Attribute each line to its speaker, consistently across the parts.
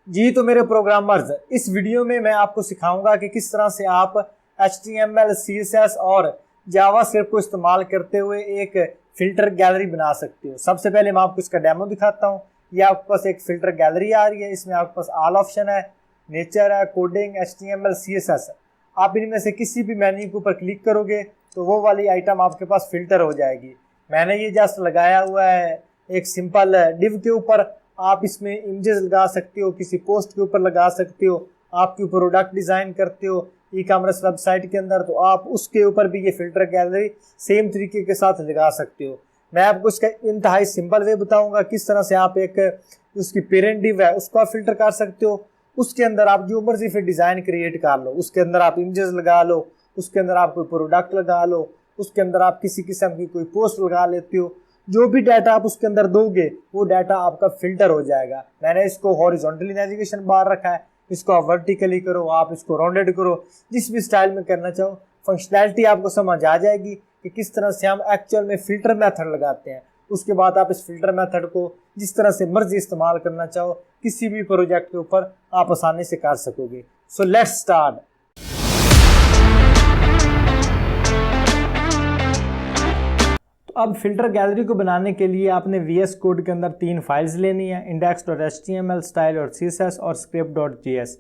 Speaker 1: जी तो मेरे प्रोग्रामर्स, इस वीडियो में मैं आपको सिखाऊंगा कि किस तरह से आप HTML, CSS और जावास्क्रिप्ट को इस्तेमाल करते हुए एक फिल्टर गैलरी बना सकते हो। सबसे पहले मैं आपको इसका डेमो दिखाता हूँ। ये आपके पास एक फिल्टर गैलरी आ रही है, इसमें आपके पास ऑल ऑप्शन है, नेचर है, कोडिंग, HTML, CSS। आप इनमें से किसी भी मेन्यू के ऊपर क्लिक करोगे तो वो वाली आइटम आपके पास फिल्टर हो जाएगी। मैंने ये जस्ट लगाया हुआ है एक सिंपल डिव के ऊपर। आप इसमें इमेजेस लगा सकते हो, किसी पोस्ट के ऊपर लगा सकते हो, आपके ऊपर प्रोडक्ट डिजाइन करते हो ई कॉमर्स वेबसाइट के अंदर, तो आप उसके ऊपर भी ये फिल्टर गैलरी सेम तरीके के साथ लगा सकते हो। मैं आपको इसका इंतहाई सिंपल वे बताऊंगा किस तरह से आप एक उसकी पेरेंट डिव है उसको आप फिल्टर कर सकते हो। उसके अंदर आप जो मर्जी फिर डिजाइन क्रिएट कर लो, उसके अंदर आप इमेजेस लगा लो, उसके अंदर आप कोई प्रोडक्ट लगा लो, उसके अंदर आप किसी किस्म की कोई पोस्ट लगा लेते हो। जो भी डाटा आप उसके अंदर दोगे वो डाटा आपका फिल्टर हो जाएगा। मैंने इसको हॉरिजॉन्टली नेविगेशन बार रखा है, इसको आप वर्टिकली करो, आप इसको राउंडेड करो, जिस भी स्टाइल में करना चाहो। फंक्शनैलिटी आपको समझ आ जाएगी कि किस तरह से हम एक्चुअल में फिल्टर मेथड लगाते हैं। उसके बाद आप इस फिल्टर मेथड को जिस तरह से मर्जी इस्तेमाल करना चाहो किसी भी प्रोजेक्ट के ऊपर आप आसानी से कर सकोगे। So let's start. अब फिल्टर गैलरी को बनाने के लिए आपने VS कोड के अंदर 3 फाइल्स लेनी है, index.html, style.css और script.js।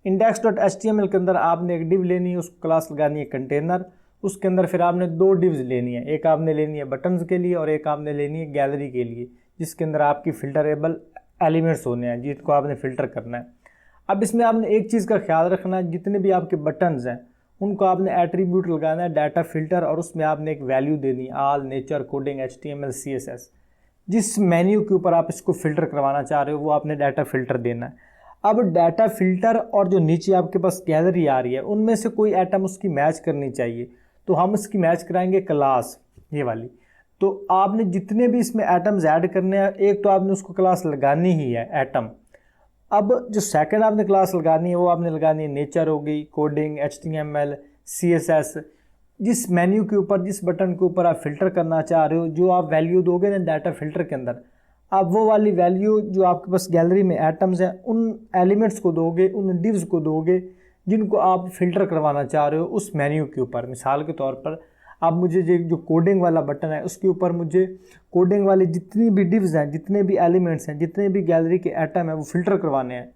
Speaker 1: index.html के अंदर आपने एक डिव लेनी है, उसको क्लास लगानी है कंटेनर। उसके अंदर फिर आपने 2 डिव्स लेनी है, एक आपने लेनी है बटन्स के लिए और एक आपने लेनी है गैलरी के लिए, जिसके अंदर आपकी फिल्टरेबल एलिमेंट्स होने हैं जिनको आपने फिल्टर करना है। अब इसमें आपने एक चीज़ का ख्याल रखना है, जितने भी आपके बटन्स हैं उनको आपने एट्रीब्यूट लगाना है डाटा फिल्टर, और उसमें आपने एक वैल्यू देनी है all, nature, coding, HTML, CSS। जिस मेन्यू के ऊपर आप इसको फिल्टर करवाना चाह रहे हो वो आपने डाटा फिल्टर देना है। अब डाटा फिल्टर और जो नीचे आपके पास गैलरी आ रही है उनमें से कोई आइटम उसकी मैच करनी चाहिए, तो हम इसकी मैच कराएंगे क्लास, ये वाली। तो आपने जितने भी इसमें आइटम्स ऐड करने हैं, एक तो आपने उसको क्लास लगानी ही है आइटम। अब जो सेकंड आपने क्लास लगानी है वो आपने लगानी है नेचर हो गई, कोडिंग, HTML, CSS। जिस मेन्यू के ऊपर, जिस बटन के ऊपर आप फिल्टर करना चाह रहे हो, जो आप वैल्यू दोगे ना डाटा फिल्टर के अंदर, आप वो वाली वैल्यू जो आपके पास गैलरी में एटम्स हैं उन एलिमेंट्स को दोगे, उन डिव्स को दोगे जिनको आप फिल्टर करवाना चाह रहे हो उस मेन्यू के ऊपर। मिसाल के तौर पर अब मुझे जो कोडिंग वाला बटन है उसके ऊपर मुझे कोडिंग वाली जितनी भी डिव्स हैं, जितने भी एलिमेंट्स हैं, जितने भी गैलरी के एटम हैं वो फिल्टर करवाने हैं।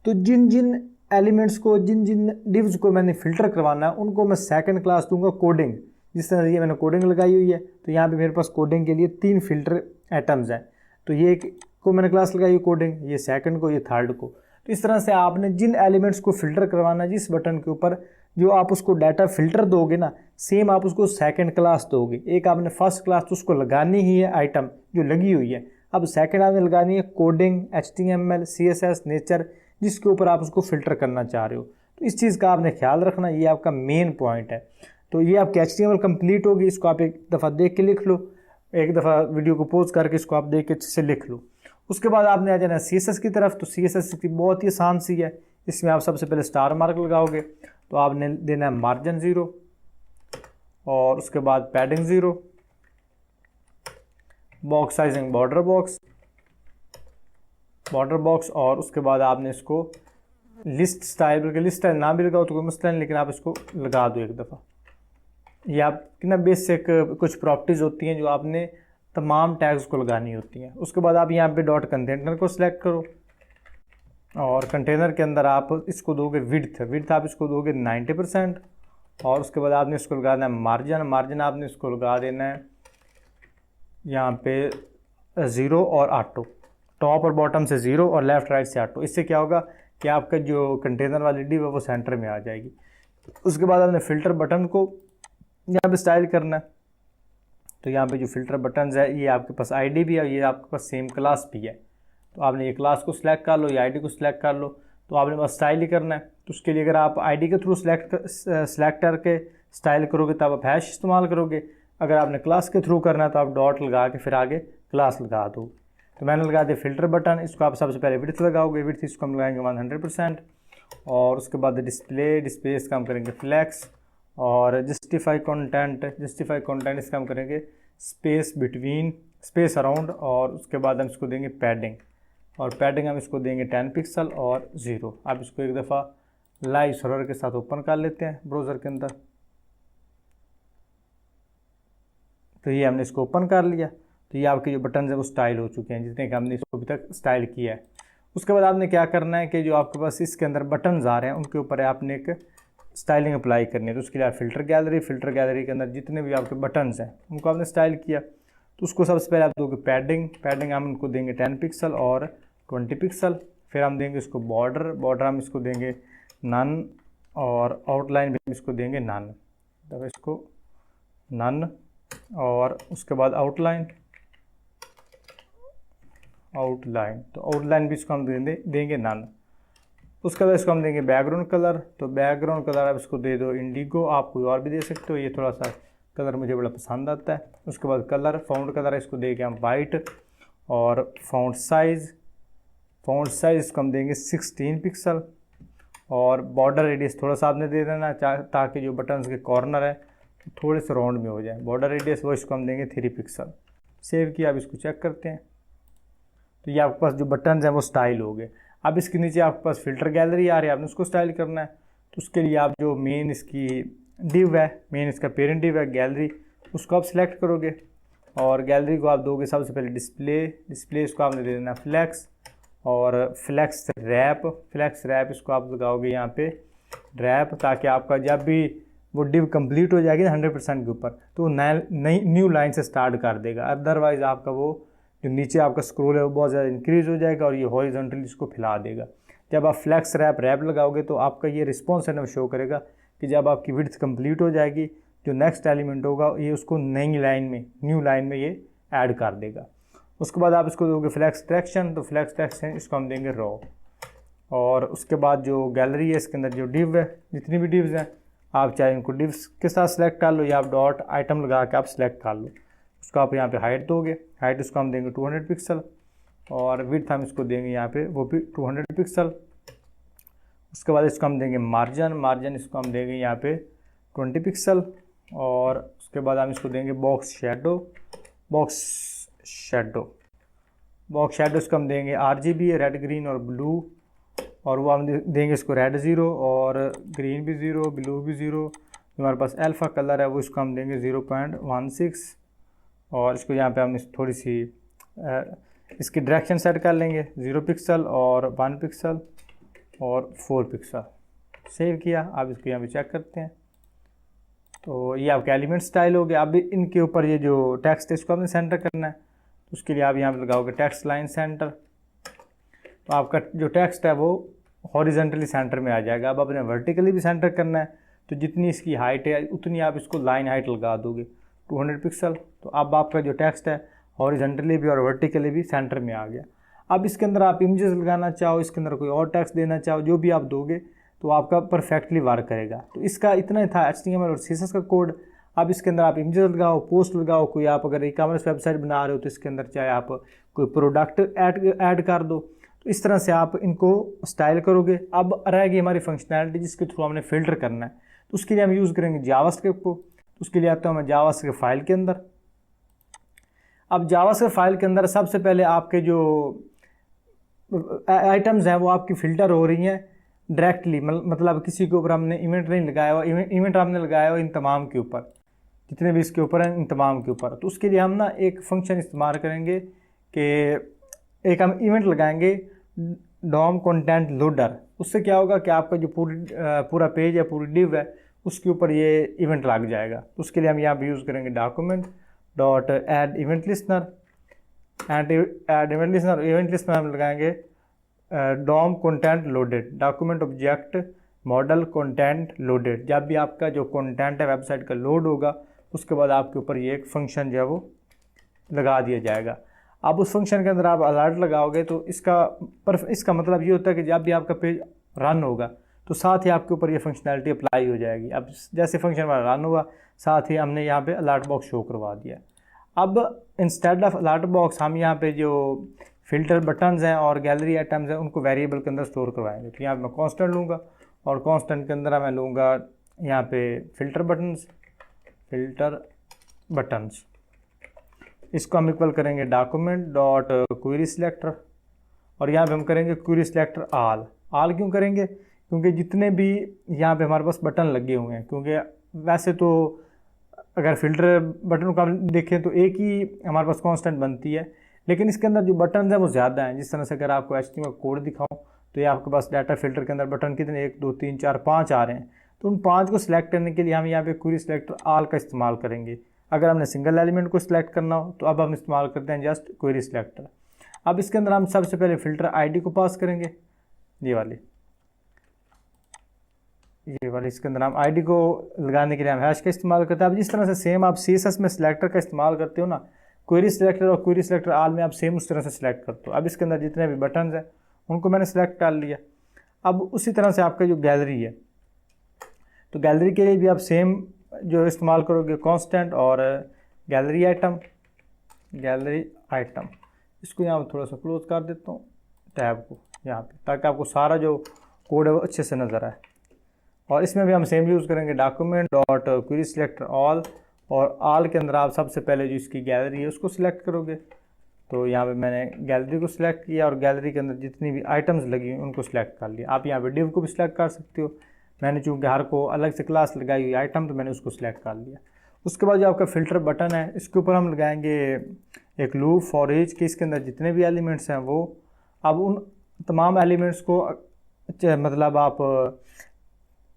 Speaker 1: तो जिन जिन एलिमेंट्स को, जिन जिन डिव्स को मैंने फ़िल्टर करवाना है उनको मैं सेकंड क्लास दूंगा कोडिंग। जिस तरह से ये मैंने कोडिंग लगाई हुई है तो यहाँ पे मेरे पास कोडिंग के लिए 3 फिल्टर एटम्स हैं, तो ये एक को मैंने क्लास लगाई हुई कोडिंग, ये सेकंड को, ये थर्ड को। तो इस तरह से आपने जिन एलिमेंट्स को फिल्टर करवाना है जिस बटन के ऊपर, जो आप उसको डाटा फिल्टर दोगे ना, सेम आप उसको सेकंड क्लास दोगे। एक आपने फर्स्ट क्लास तो उसको लगानी ही है आइटम जो लगी हुई है, अब सेकंड आपने लगानी है कोडिंग, HTML, CSS, नेचर, जिसके ऊपर आप उसको फिल्टर करना चाह रहे हो। तो इस चीज़ का आपने ख्याल रखना, ये आपका मेन पॉइंट है। तो ये आपकी HTML कंप्लीट होगी, इसको आप एक दफ़ा देख के लिख लो, एक दफ़ा वीडियो को पॉज करके इसको आप देख के अच्छे से लिख लो। उसके बाद आपने आ जाना है CSS की तरफ। तो CSS की बहुत ही आसान सी है, इसमें आप सबसे पहले स्टार मार्क लगाओगे, तो आपने देना है मार्जिन 0 और उसके बाद padding 0, box sizing border box, और उसके बाद आपने इसको लिस्ट स्टाइल, बल्कि लिस्ट स्टाइल ना भी लगाओ तो कोई मसला नहीं, लेकिन आप इसको लगा दो एक दफ़ा। ये आपकी ना बेसिक कुछ प्रॉपर्टीज़ होती हैं जो आपने तमाम टैग्स को लगानी होती हैं। उसके बाद आप यहाँ पे डॉट कंटेनर को सिलेक्ट करो और कंटेनर के अंदर आप इसको दोगे विड्थ आप इसको दोगे 90%, और उसके बाद आपने इसको लगाना है मार्जिन आपने इसको लगा देना है यहाँ पे 0 और ऑटो, टॉप और बॉटम से 0 और लेफ़्ट राइट से ऑटो। इससे क्या होगा कि आपका जो कंटेनर वाली डिव है वो सेंटर में आ जाएगी। उसके बाद आपने फ़िल्टर बटन को यहाँ पे स्टाइल करना है, तो यहाँ पे जो फ़िल्टर बटन्स है ये आपके पास ID भी है, ये आपके पास सेम क्लास भी है। तो आपने ये क्लास को सिलेक्ट कर लो, ये ID को सिलेक्ट कर लो, तो आपने बस स्टाइल ही करना है। तो उसके लिए अगर आप ID के थ्रू सिलेक्ट करके स्टाइल करोगे तब आप हैश इस्तेमाल करोगे, अगर आपने क्लास के थ्रू करना है तो आप डॉट लगा के फिर आगे क्लास लगा दो। तो मैंने लगा दिया फ़िल्टर बटन, इसको आप सबसे पहले विड्थ लगाओगे, विड्थ इसको हम लगाएंगे 100%, और उसके बाद डिस्प्ले इसका हम करेंगे फ्लैक्स, और जस्टिफाई कंटेंट इसका हम करेंगे स्पेस बिटवीन, स्पेस अराउंड, और उसके बाद हम इसको देंगे पैडिंग, और पैडिंग हम इसको देंगे 10 पिक्सल और 0। आप इसको एक दफ़ा लाइव सर्वर के साथ ओपन कर लेते हैं ब्राउज़र के अंदर। तो ये हमने इसको ओपन कर लिया। तो ये आपके जो बटन है वो स्टाइल हो चुके हैं जितने कि हमने इसको अभी तक स्टाइल किया है। उसके बाद आपने क्या करना है कि जो आपके पास इसके अंदर बटन्स आ रहे हैं उनके ऊपर आपने एक स्टाइलिंग अप्लाई करनी है। तो उसके लिए आप फ़िल्टर गैलरी के अंदर जितने भी आपके बटन्स हैं उनको आपने स्टाइल किया। तो उसको सबसे पहले आप दोगे पैडिंग हम उनको देंगे 10 पिक्सल और 20 पिक्सल। फिर हम देंगे इसको बॉर्डर हम इसको देंगे नन, और आउटलाइन भी हम इसको देंगे नन। तो इसको नन, और उसके बाद आउटलाइन। तो आउटलाइन भी इसको हम देंगे नन। उसके बाद इसको हम देंगे बैकग्राउंड कलर। तो बैकग्राउंड कलर आप इसको दे दो इंडिगो, आप कोई और भी दे सकते हो, ये थोड़ा सा कलर मुझे बड़ा पसंद आता है। उसके बाद फ़ॉन्ट कलर इसको देंगे हम वाइट, और फ़ॉन्ट साइज़ इसको हम देंगे 16 पिक्सल, और बॉर्डर रेडियस थोड़ा सा आपने दे देना ताकि जो बटन्स के कॉर्नर है थोड़े से राउंड में हो जाए। बॉर्डर रेडियस वो इसको हम देंगे 3 पिक्सल। सेव किया, अब इसको चेक करते हैं। तो ये आपके पास जो बटन्स हैं वो स्टाइल हो गए। अब इसके नीचे आपके पास फ़िल्टर गैलरी आ रही है, आपने उसको स्टाइल करना है। तो उसके लिए आप जो मेन इसकी डिव है, मेन इसका पेरेंट डिव है गैलरी, उसको आप सिलेक्ट करोगे और गैलरी को आप दोगे सबसे पहले डिस्प्ले इसको आपने दे देना फ्लैक्स, और फ्लैक्स रैप इसको आप लगाओगे यहाँ पे रैप, ताकि आपका जब भी वो डिव कंप्लीट हो जाएगी 100% के ऊपर तो नई न्यू लाइन से स्टार्ट कर देगा। अदरवाइज़ आपका वो जो नीचे आपका स्क्रॉल है वो बहुत ज़्यादा इंक्रीज़ हो जाएगा और ये हॉरिजॉन्टली इसको फैला देगा। जब आप फ्लैक्स रैप लगाओगे तो आपका ये रिस्पॉन्स है ना शो करेगा कि जब आपकी विड्थ कंप्लीट हो जाएगी जो नेक्स्ट एलिमेंट होगा ये उसको न्यू लाइन में ये ऐड कर देगा। उसके बाद आप इसको दोगे फ्लैक्स ट्रैक्शन। तो फ्लैक्स ट्रैक्शन इसको हम देंगे रॉ, और उसके बाद जो गैलरी है इसके अंदर जो डिव है, जितनी भी डिव्स हैं आप चाहे इनको डिव्स के साथ सेलेक्ट कर लो या आप डॉट आइटम लगा के आप सेलेक्ट कर लो। उसको आप यहाँ पे हाइट दोगे, हाइट इसको हम देंगे 200 पिक्सल, और विड्थ हम इसको देंगे यहाँ पे वो भी 200 पिक्सल। उसके बाद इसको हम देंगे मार्जिन इसको हम देंगे यहाँ पे 20 पिक्सल, और उसके बाद हम इसको देंगे बॉक्स शेडो इसको हम देंगे RGB रेड ग्रीन और ब्लू, और वो हम देंगे इसको रेड 0 और ग्रीन भी 0 ब्लू भी 0। हमारे पास अल्फ़ा कलर है वो इसको हम देंगे 0.16, और इसको यहाँ पे हम थोड़ी सी इसकी डायरेक्शन सेट कर लेंगे 0 पिक्सल और 1 पिक्सल और 4 पिक्सल। सेव किया, आप इसको यहाँ पे चेक करते हैं। तो ये आपका एलिमेंट स्टाइल हो गया। अब इनके ऊपर ये जो टेक्स्ट है इसको आपने सेंटर करना है, तो उसके लिए आप यहाँ पे लगाओगे टेक्स्ट लाइन सेंटर। तो आपका जो टेक्स्ट है वो हॉरिजॉन्टली सेंटर में आ जाएगा। अब आपने वर्टिकली भी सेंटर करना है, तो जितनी इसकी हाइट है उतनी आप इसको लाइन हाइट लगा दोगे 200 पिक्सल। तो अब आपका जो टेक्स्ट है हॉरिजॉन्टली भी और वर्टिकली भी सेंटर में आ गया। अब इसके अंदर आप इमेजेस लगाना चाहो, इसके अंदर कोई और टेक्स्ट देना चाहो, जो भी आप दोगे तो आपका परफेक्टली वर्क करेगा। तो इसका इतना ही था HTML और CSS का कोड। अब इसके अंदर आप इमेजेस लगाओ, पोस्ट लगाओ, कोई आप अगर ई-कॉमर्स वेबसाइट बना रहे हो तो इसके अंदर चाहे आप कोई प्रोडक्ट ऐड कर दो। तो इस तरह से आप इनको स्टाइल करोगे। अब रहेगी हमारी फंक्शनैलिटी जिसके थ्रू हमने फ़िल्टर करना है। तो उसके लिए हम यूज़ करेंगे जावास्क्रिप्ट को। तो उसके लिए आता हूँ मैं जावास्क्रिप्ट फाइल के अंदर। अब जावास्क्रिप्ट फाइल के अंदर सबसे पहले आपके जो आइटम्स हैं वो आपकी फ़िल्टर हो रही हैं डायरेक्टली, मतलब किसी के ऊपर हमने इवेंट नहीं लगाया हुआ। इवेंट हमने लगाया हुआ इन तमाम के ऊपर, जितने भी इसके ऊपर हैं इन तमाम के ऊपर। तो उसके लिए हम ना एक फंक्शन इस्तेमाल करेंगे कि एक हम इवेंट लगाएंगे डॉम कंटेंट लोडर। उससे क्या होगा कि आपका जो पूरा पेज है, पूरी डिव है, उसके ऊपर ये इवेंट लग जाएगा। तो उसके लिए हम यहाँ पे यूज़ करेंगे document dot add event listener event listener हम लगाएंगे DOM content loaded, document object model content loaded. जब भी आपका जो कंटेंट है वेबसाइट का लोड होगा उसके बाद आपके ऊपर ये एक फंक्शन जो है वो लगा दिया जाएगा। आप उस फंक्शन के अंदर आप अलर्ट लगाओगे तो इसका मतलब ये होता है कि जब भी आपका पेज रन होगा तो साथ ही आपके ऊपर ये फंक्शनैलिटी अप्लाई हो जाएगी। अब जैसे फंक्शन हमारा रन हुआ साथ ही हमने यहाँ पे अलर्ट बॉक्स शो करवा दिया। अब इंस्टेड ऑफ अलर्ट बॉक्स हम यहाँ पे जो फ़िल्टर बटन्स हैं और गैलरी आइटम्स हैं उनको वेरिएबल के अंदर स्टोर करवाएंगे। तो यहाँ पे मैं कांस्टेंट लूँगा और कांस्टेंट के अंदर मैं लूँगा यहाँ पे फ़िल्टर बटन्स। इसको हम इक्वल करेंगे डॉक्यूमेंट डॉट क्वेरी सिलेक्टर और यहाँ पे हम करेंगे क्वेरी सिलेक्टर आल। आल क्यों करेंगे? क्योंकि जितने भी यहाँ पे हमारे पास बटन लगे हुए हैं, क्योंकि वैसे तो अगर फिल्टर बटन का देखें तो एक ही हमारे पास कांस्टेंट बनती है, लेकिन इसके अंदर जो बटन हैं वो ज़्यादा हैं। जिस तरह से अगर आपको HTML कोड दिखाऊं तो ये आपके पास डाटा फिल्टर के अंदर बटन कितने 1 2 3 4 5 आ रहे हैं। तो उन 5 को सिलेक्ट करने के लिए हम यहाँ पे क्वेरी सिलेक्टर आल का इस्तेमाल करेंगे। अगर हमने सिंगल एलिमेंट को सिलेक्ट करना हो तो अब हम इस्तेमाल करते हैं जस्ट क्वेरी सिलेक्टर। अब इसके अंदर हम सबसे पहले फिल्टर ID को पास करेंगे, ये वाली इसके अंदर हम ID को लगाने के लिए हम हैश का इस्तेमाल करते हैं। अब जिस तरह से सेम आप CSS में सिलेक्टर का इस्तेमाल करते हो ना, क्वेरी सिलेक्टर और क्वेरी सिलेक्टर आल में आप सेम उस तरह से सिलेक्ट करते हो। अब इसके अंदर जितने भी बटन्स हैं उनको मैंने सिलेक्ट कर लिया। अब उसी तरह से आपका जो गैलरी है, तो गैलरी के लिए भी आप सेम जो इस्तेमाल करोगे कांस्टेंट और गैलरी आइटम। इसको यहाँ थोड़ा सा क्लोज कर देता हूँ टैब को यहाँ पे, ताकि आपको सारा जो कोड है वो अच्छे से नज़र आए। और इसमें भी हम सेम यूज़ करेंगे document dot query selector all, और ऑल के अंदर आप सबसे पहले जो इसकी गैलरी है उसको सिलेक्ट करोगे। तो यहाँ पे मैंने गैलरी को सिलेक्ट किया और गैलरी के अंदर जितनी भी आइटम्स लगी हुई उनको सिलेक्ट कर लिया। आप यहाँ पे डिव को भी सिलेक्ट कर सकते हो। मैंने चूँकि हर को अलग से क्लास लगाई हुई आइटम, तो मैंने उसको सिलेक्ट कर लिया। उसके बाद जो आपका फ़िल्टर बटन है, इसके ऊपर हम लगाएंगे एक लूप फॉर ईच के इसके अंदर जितने भी एलिमेंट्स हैं वो, अब उन तमाम एलिमेंट्स को मतलब आप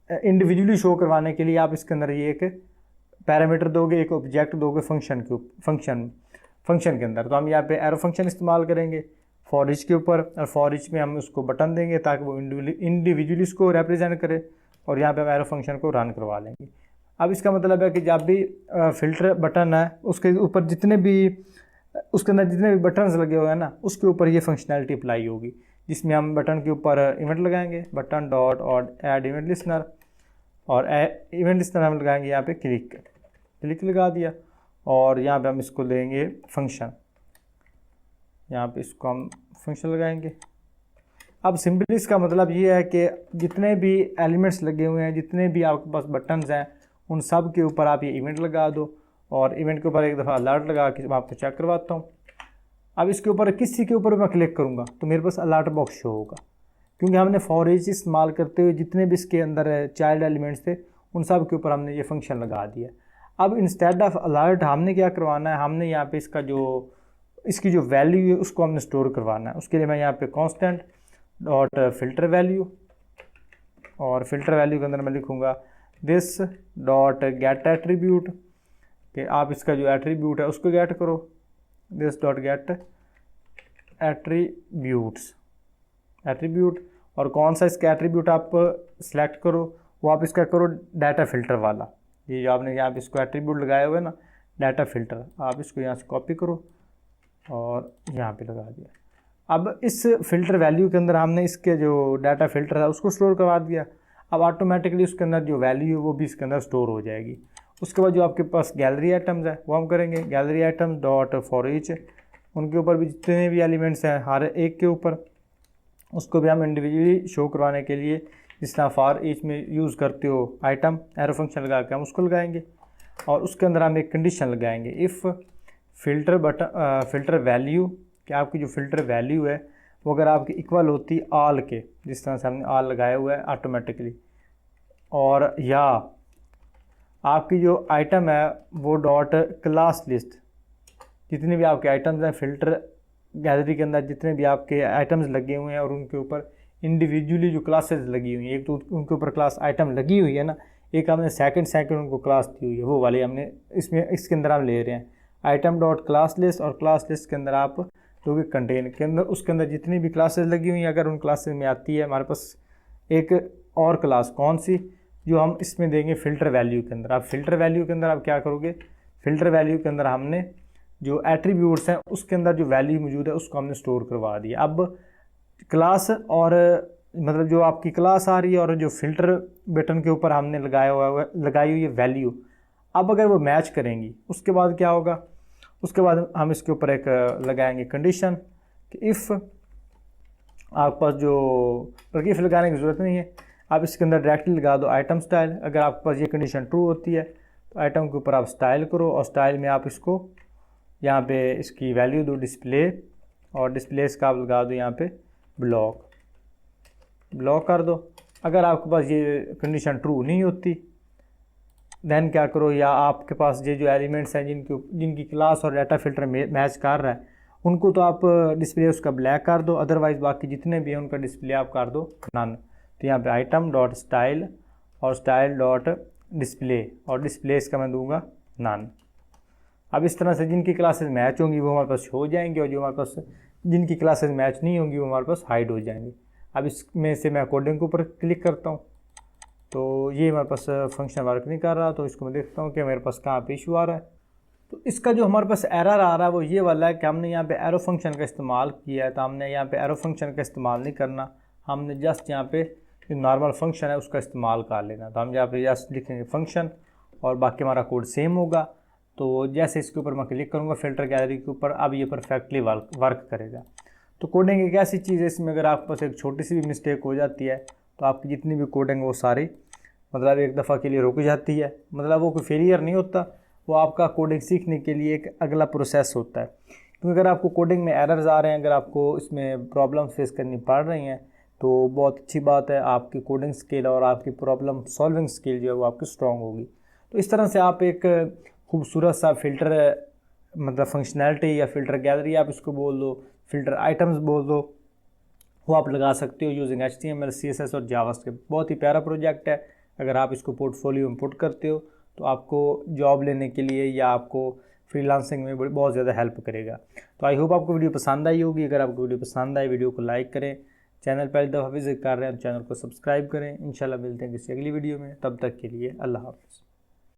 Speaker 1: इंडिविजुअली शो करवाने के लिए आप इसके अंदर ये एक पैरामीटर दोगे, एक ऑब्जेक्ट दोगे फंक्शन के अंदर। तो हम यहाँ पे एरो फंक्शन इस्तेमाल करेंगे फॉर ईच के ऊपर, और फॉर ईच में हम उसको बटन देंगे ताकि वो इंडिविजुअली इसको रिप्रेजेंट करे, और यहाँ पे हम एरो फंक्शन को रन करवा लेंगे। अब इसका मतलब है कि जब भी फिल्टर बटन है उसके ऊपर जितने भी उसके अंदर जितने भी बटन्स लगे हुए हैं ना, उसके ऊपर ये फंक्शनैलिटी अप्लाई होगी, जिसमें हम बटन के ऊपर इवेंट लगाएंगे, बटन डॉट और ऐड इवेंट लिस्नर, और इवेंट लिस्नर हम लगाएंगे यहाँ पे क्लिक लगा दिया, और यहाँ पे हम इसको लेंगे फंक्शन, यहाँ पे इसको हम फंक्शन लगाएंगे। अब सिंपली इसका मतलब ये है कि जितने भी एलिमेंट्स लगे हुए हैं, जितने भी आपके पास बटन्स हैं, उन सब के ऊपर आप ये इवेंट लगा दो, और इवेंट के ऊपर एक दफ़ा अलर्ट लगा के मैं आपको चेक करवाता हूँ। अब इसके ऊपर किसी के ऊपर मैं क्लिक करूँगा तो मेरे पास अलर्ट बॉक्स शो होगा, क्योंकि हमने फॉर ईच इस्तेमाल करते हुए जितने भी इसके अंदर चाइल्ड एलिमेंट्स थे उन सब के ऊपर हमने ये फंक्शन लगा दिया। अब इंस्टेड ऑफ अलर्ट हमने क्या करवाना है, हमने यहाँ पे इसकी जो वैल्यू है उसको हमने स्टोर करवाना है। उसके लिए मैं यहाँ पे कांस्टेंट डॉट फिल्टर वैल्यू, और फिल्टर वैल्यू के अंदर मैं लिखूँगा दिस डॉट गेट एट्रीब्यूट, कि आप इसका जो एट्रीब्यूट है उसको गेट करो, दिस डॉट गेट एट्रीब्यूट, और कौन सा इसका एट्रीब्यूट आप सिलेक्ट करो, वो आप इसका करो डाटा फिल्टर वाला। ये जो आपने यहाँ पे इसको एट्रीब्यूट लगाया हुआ है ना डाटा फिल्टर, आप इसको यहाँ से कॉपी करो और यहाँ पे लगा दिया। अब इस फिल्टर वैल्यू के अंदर हमने इसके जो डाटा फिल्टर है उसको स्टोर करवा दिया। अब ऑटोमेटिकली उसके अंदर जो वैल्यू है वो भी इसके अंदर स्टोर हो जाएगी। उसके बाद जो आपके पास गैलरी आइटम्स है वो हम करेंगे gallery items dot for each, उनके ऊपर भी जितने भी एलिमेंट्स हैं हर एक के ऊपर उसको भी हम इंडिविजुअली शो करवाने के लिए जिस तरह फॉर ईच में यूज़ करते हो आइटम एरो फंक्शन लगा के हम उसको लगाएंगे, और उसके अंदर हम एक कंडीशन लगाएंगे इफ़ फिल्टर वैल्यू, कि आपकी जो फिल्टर वैल्यू है वो अगर आपकी इक्वल होती आल के, जिस तरह से हमने आल लगाया हुआ है ऑटोमेटिकली, और या आपकी जो आइटम है वो डॉट क्लास लिस्ट, जितने भी आपके आइटम्स हैं फिल्टर गैलरी के अंदर जितने भी आपके आइटम्स लगे हुए हैं और उनके ऊपर इंडिविजुअली जो क्लासेस लगी हुई हैं, एक तो उनके ऊपर क्लास आइटम लगी हुई है ना, एक हमने सेकंड उनको क्लास दी हुई है, वो वाले हमने इसके अंदर हम ले रहे हैं आइटम डॉट क्लास लिस्ट, और क्लास लिस्ट के अंदर आप लोगे कंटेन के अंदर उसके अंदर जितनी भी क्लासेस लगी हुई हैं अगर उन क्लासेस में आती है हमारे पास एक और क्लास कौन सी जो हम इसमें देंगे फिल्टर वैल्यू के अंदर। आप फिल्टर वैल्यू के अंदर आप क्या करोगे, फिल्टर वैल्यू के अंदर हमने जो एट्रीब्यूट्स हैं उसके अंदर जो वैल्यू मौजूद है उसको हमने स्टोर करवा दिया। अब क्लास और मतलब जो आपकी क्लास आ रही है और जो फिल्टर बटन के ऊपर हमने लगाई हुई है वैल्यू, अब अगर वो मैच करेंगी उसके बाद क्या होगा, उसके बाद हम इसके ऊपर एक लगाएंगे कंडीशन कि इफ़ आपके पास जो बल्कि इफ़ लगाने की ज़रूरत नहीं है, आप इसके अंदर डायरेक्टली लगा दो आइटम स्टाइल। अगर आपके पास ये कंडीशन ट्रू होती है तो आइटम के ऊपर आप स्टाइल करो, और स्टाइल में आप इसको यहाँ पे इसकी वैल्यू दो डिस्प्ले, और डिस्प्ले का आप लगा दो यहाँ पे ब्लॉक कर दो। अगर आपके पास ये कंडीशन ट्रू नहीं होती देन क्या करो, या आपके पास ये जो एलिमेंट्स हैं जिनकी क्लास और डाटा फिल्टर मैच कर रहा है उनको तो आप डिस्प्ले उसका ब्लैक कर दो, अदरवाइज़ बाकी जितने भी हैं उनका डिस्प्ले आप कर दो नन। तो यहाँ पे आइटम डॉट स्टाइल और स्टाइल डॉट डिस्प्ले और डिस्प्ले इसका मैं दूंगा नन। अब इस तरह से जिनकी क्लासेस मैच होंगी वो हमारे पास हो जाएंगे और जो हमारे पास जिनकी क्लासेस मैच नहीं होंगी वो हमारे पास हाइड हो जाएंगे। अब इसमें से मैं कोडिंग के ऊपर क्लिक करता हूँ तो ये हमारे पास फंक्शन वर्क नहीं कर रहा, तो इसको मैं देखता हूँ कि मेरे पास कहाँ पे इशू आ रहा है। तो इसका जो हमारे पास एरर आ रहा है वो ये वाला है कि हमने यहाँ पे एरो फंक्शन का इस्तेमाल किया है, तो हमने यहाँ पे एरो फंक्शन का इस्तेमाल नहीं करना, हमने जस्ट यहाँ पे जो नॉर्मल फंक्शन है उसका इस्तेमाल कर लेना। तो हम यहाँ पे जस्ट लिखेंगे फंक्शन और बाकी हमारा कोड सेम होगा। तो जैसे इसके ऊपर मैं क्लिक करूँगा फिल्टर गैलरी के ऊपर, अब ये परफेक्टली वर्क करेगा। तो कोडिंग एक ऐसी चीज़ है, इसमें अगर आपके पास एक छोटी सी भी मिस्टेक हो जाती है तो आपकी जितनी भी कोडिंग वो सारी मतलब एक दफ़ा के लिए रुक जाती है। मतलब वो कोई फेलियर नहीं होता, वो आपका कोडिंग सीखने के लिए एक अगला प्रोसेस होता है। क्योंकि अगर आपको कोडिंग में एरर्स आ रहे हैं, अगर आपको इसमें प्रॉब्लम फेस करनी पड़ रही हैं तो बहुत अच्छी बात है, आपकी कोडिंग स्किल और आपकी प्रॉब्लम सॉल्विंग स्किल जो है वो आपकी स्ट्रॉन्ग होगी। तो इस तरह से आप एक खूबसूरत सा फ़िल्टर मतलब फंक्शनैलिटी या फ़िल्टर गैलरी आप इसको बोल दो, फ़िल्टर आइटम्स बोल दो, वो आप लगा सकते हो यूजिंग HTML, CSS और जावास्क्रिप्ट। बहुत ही प्यारा प्रोजेक्ट है। अगर आप इसको पोर्टफोलियो में पुट करते हो तो आपको जॉब लेने के लिए या आपको फ्रीलांसिंग में बहुत ज़्यादा हेल्प करेगा। तो आई होप आपको वीडियो पसंद आई होगी। अगर आपको वीडियो पसंद आई वीडियो को लाइक करें, चैनल पहली दफ़ा विजिट कर रहे हैं तो चैनल को सब्सक्राइब करें। इंशाल्लाह मिलते हैं किसी अगली वीडियो में, तब तक के लिए अल्लाह हाफ़िज़।